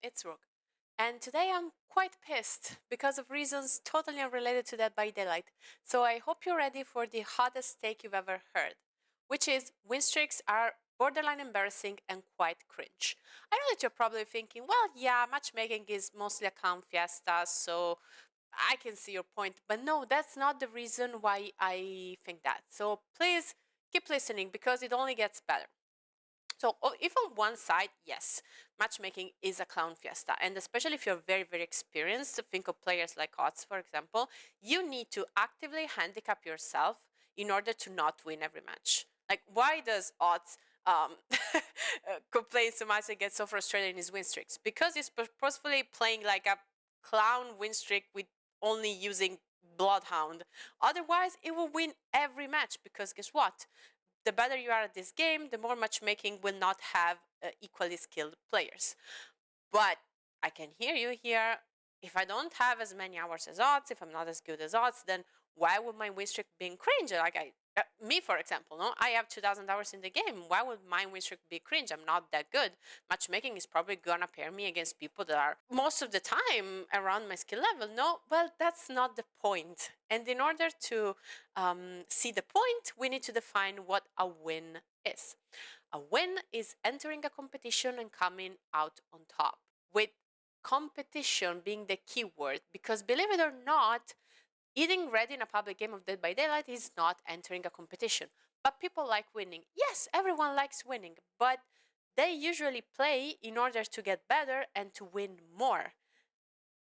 it's Rook. And today I'm quite pissed because of reasons totally unrelated to Dead by Daylight. So I hope you're ready for the hottest take you've ever heard, which is win streaks are borderline embarrassing and quite cringe. I know that you're probably thinking, well, yeah, matchmaking is mostly a clown fiesta, so I can see your point. But no, that's not the reason why I think that. So please keep listening because it only gets better. So if on one side, yes, matchmaking is a clown fiesta, and especially if you're very, very experienced, think of players like Ots, for example, you need to actively handicap yourself in order to not win every match. Like, why does Ots complain so much and get so frustrated in his win streaks? Because he's purposefully playing like a clown win streak with only using Bloodhound. Otherwise, it will win every match because guess what? The better you are at this game, the more matchmaking will not have equally skilled players. But I can hear you here. If I don't have as many hours as Odds, if I'm not as good as Odds, then why would my win streak be cringe? Me, for example, no, I have 2,000 hours in the game. Why would my win streak be cringe? I'm not that good. Matchmaking is probably gonna pair me against people that are most of the time around my skill level. No, well, that's not the point. And in order to see the point, we need to define what a win is. A win is entering a competition and coming out on top, with competition being the key word, because believe it or not, eating red in a public game of Dead by Daylight is not entering a competition. But people like winning. Yes, everyone likes winning, but they usually play in order to get better and to win more.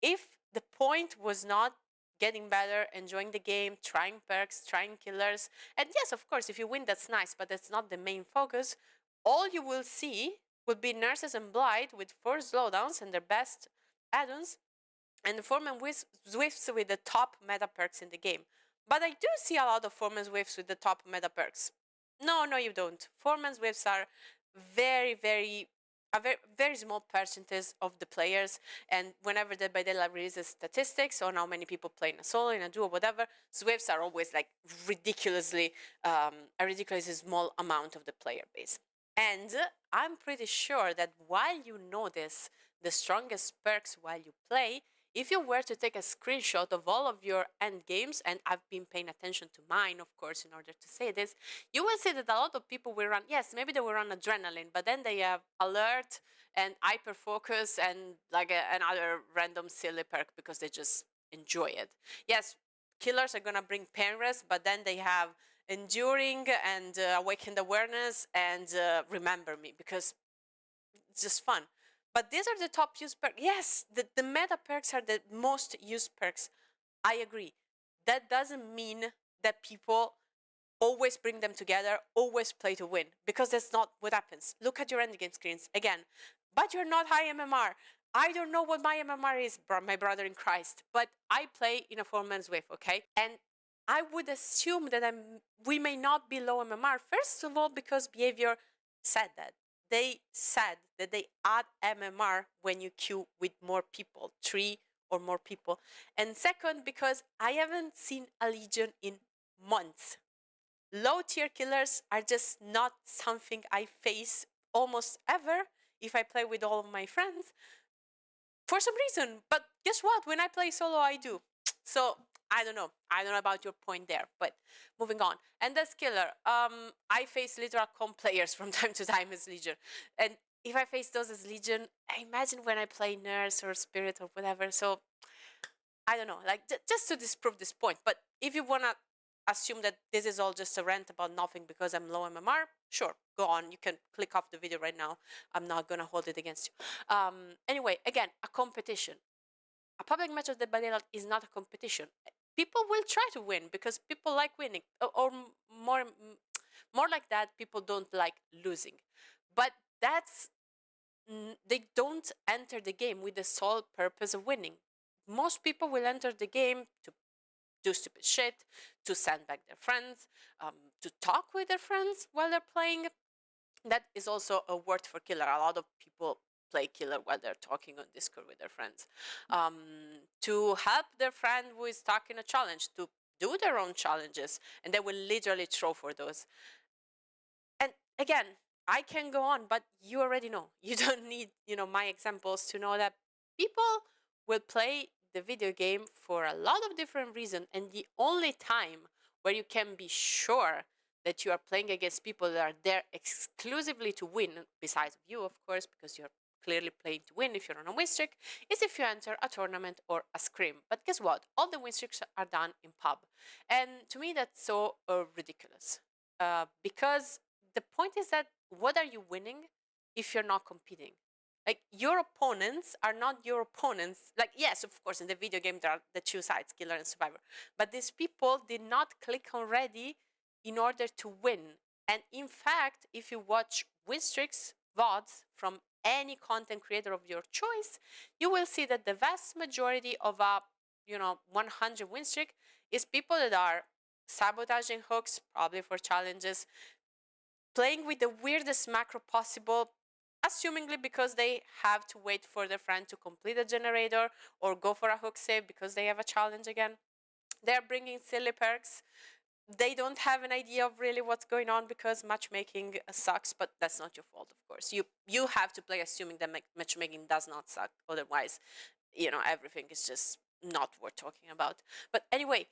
If the point was not getting better, enjoying the game, trying perks, trying killers, and yes, of course, if you win, that's nice, but that's not the main focus, all you will see will be Nurses and Blight with 4 slowdowns and their best add-ons, and the Foreman Zwifts with the top meta perks in the game. But I do see a lot of Foreman Zwifts with the top meta perks. No, no, you don't. Foreman Zwifts are very, very a very, very small percentage of the players, and whenever Dead by Daylight releases statistics on how many people play in a solo, in a duo, whatever, Zwifts are always like ridiculously a ridiculously small amount of the player base. And I'm pretty sure that while you notice the strongest perks while you play, if you were to take a screenshot of all of your end games, and I've been paying attention to mine, of course, in order to say this, you will see that a lot of people will run, yes, maybe they will run adrenaline, but then they have alert and hyper focus and like another random silly perk because they just enjoy it. Yes, killers are gonna bring pain rest, but then they have enduring and awakened awareness and remember me because it's just fun. But these are the top used perks. Yes, the meta perks are the most used perks. I agree. That doesn't mean that people always bring them together, always play to win, because that's not what happens. Look at your endgame screens again. But you're not high MMR. I don't know what my MMR is, my brother in Christ, but I play in a 4-man's wave, okay? And I would assume that we may not be low MMR, first of all, because behavior said that. They said that they add MMR when you queue with more people, 3 or more people. And second, because I haven't seen a Legion in months. Low tier killers are just not something I face almost ever if I play with all of my friends for some reason. But guess what? When I play solo, I do. So I don't know. I don't know about your point there, but moving on. And that's killer. I face literal comp players from time to time as Legion, and if I face those as Legion, I imagine when I play Nurse or Spirit or whatever. So I don't know, like just to disprove this point. But if you wanna assume that this is all just a rant about nothing because I'm low MMR, sure, go on. You can click off the video right now. I'm not gonna hold it against you. Anyway, again, a competition. A public match of Dead by Daylight is not a competition. People will try to win because people like winning, or more like that, people don't like losing. But that's they don't enter the game with the sole purpose of winning. Most people will enter the game to do stupid shit, to send back their friends, to talk with their friends while they're playing. That is also a word for killer. A lot of people play killer while they're talking on Discord with their friends. To help their friend who is stuck in a challenge, to do their own challenges, and they will literally throw for those. And again, I can go on, but you already know. You don't need, my examples to know that people will play the video game for a lot of different reasons. And the only time where you can be sure that you are playing against people that are there exclusively to win, besides you, of course, because you're clearly playing to win if you're on a win streak, is if you enter a tournament or a scrim. But guess what? All the win streaks are done in pub. And to me, that's so ridiculous. Because the point is that what are you winning if you're not competing? Like, your opponents are not your opponents. Like, yes, of course, in the video game there are the two sides, killer and survivor. But these people did not click on ready in order to win. And in fact, if you watch win streaks VODs from any content creator of your choice, you will see that the vast majority of a 100 win streak is people that are sabotaging hooks, probably for challenges, playing with the weirdest macro possible, assumingly because they have to wait for their friend to complete a generator or go for a hook save because they have a challenge again. They're bringing silly perks. They don't have an idea of really what's going on because matchmaking sucks, but that's not your fault, of course. You have to play assuming that matchmaking does not suck. Otherwise, everything is just not worth talking about. But anyway,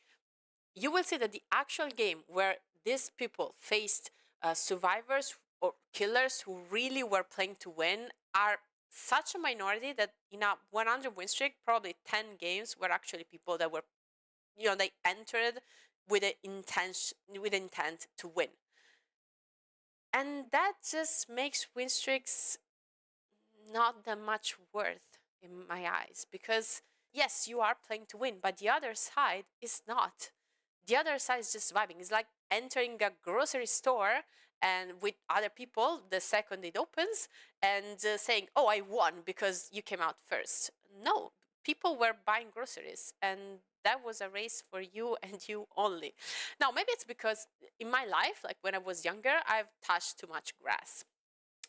you will see that the actual game where these people faced survivors or killers who really were playing to win are such a minority that in a 100 win streak, probably 10 games were actually people that were, they entered with an intention, with intent to win. And that just makes win streaks not that much worth in my eyes, because yes, you are playing to win, but the other side is not. The other side is just vibing. It's like entering a grocery store and with other people the second it opens and saying, "Oh, I won because you came out first." No, people were buying groceries and that was a race for you and you only. Now, maybe it's because in my life, like when I was younger, I've touched too much grass.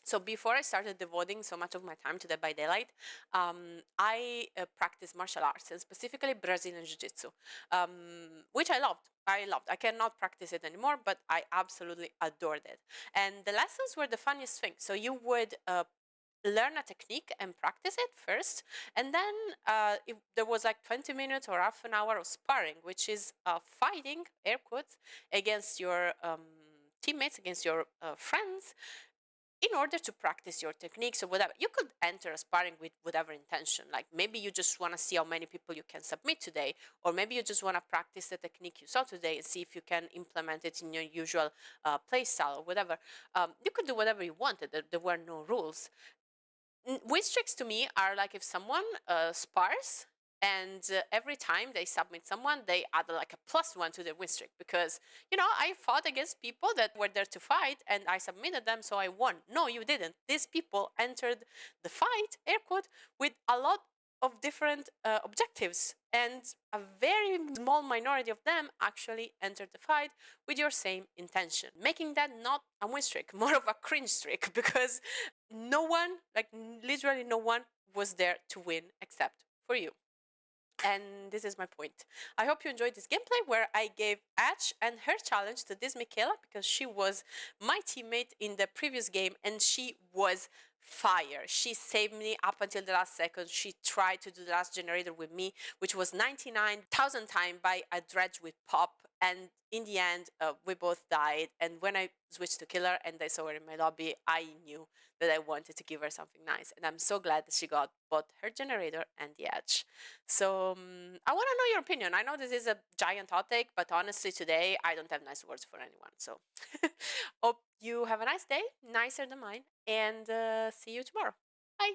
So before I started devoting so much of my time to Dead by Daylight, I practiced martial arts, and specifically Brazilian Jiu-Jitsu, which I loved. I loved. I cannot practice it anymore, but I absolutely adored it. And the lessons were the funniest thing. So you would learn a technique and practice it first, and then if there was like 20 minutes or half an hour of sparring, which is fighting, air quotes, against your teammates, against your friends, in order to practice your techniques or whatever. You could enter a sparring with whatever intention. Like maybe you just want to see how many people you can submit today, or maybe you just want to practice the technique you saw today and see if you can implement it in your usual play style or whatever. You could do whatever you wanted. There were no rules. Win streaks to me are like if someone spars and every time they submit someone, they add like a +1 to their win streak, because I fought against people that were there to fight and I submitted them, so I won. No, you didn't. These people entered the fight, air quote, with a lot of different objectives, and a very small minority of them actually entered the fight with your same intention, making that not a win streak, more of a cringe streak, because no one, like literally no one, was there to win except for you. And this is my point. I hope you enjoyed this gameplay where I gave Ash and her challenge to this Michaela, because she was my teammate in the previous game and she was fire. She saved me up until the last second. She tried to do the last generator with me, which was 99,000 times by a dredge with pop. And in the end, we both died. And when I switched to killer and I saw her in my lobby, I knew that I wanted to give her something nice. And I'm so glad that she got both her generator and the edge. So I want to know your opinion. I know this is a giant hot take, but honestly, today I don't have nice words for anyone. So hope you have a nice day, nicer than mine, and see you tomorrow. Bye.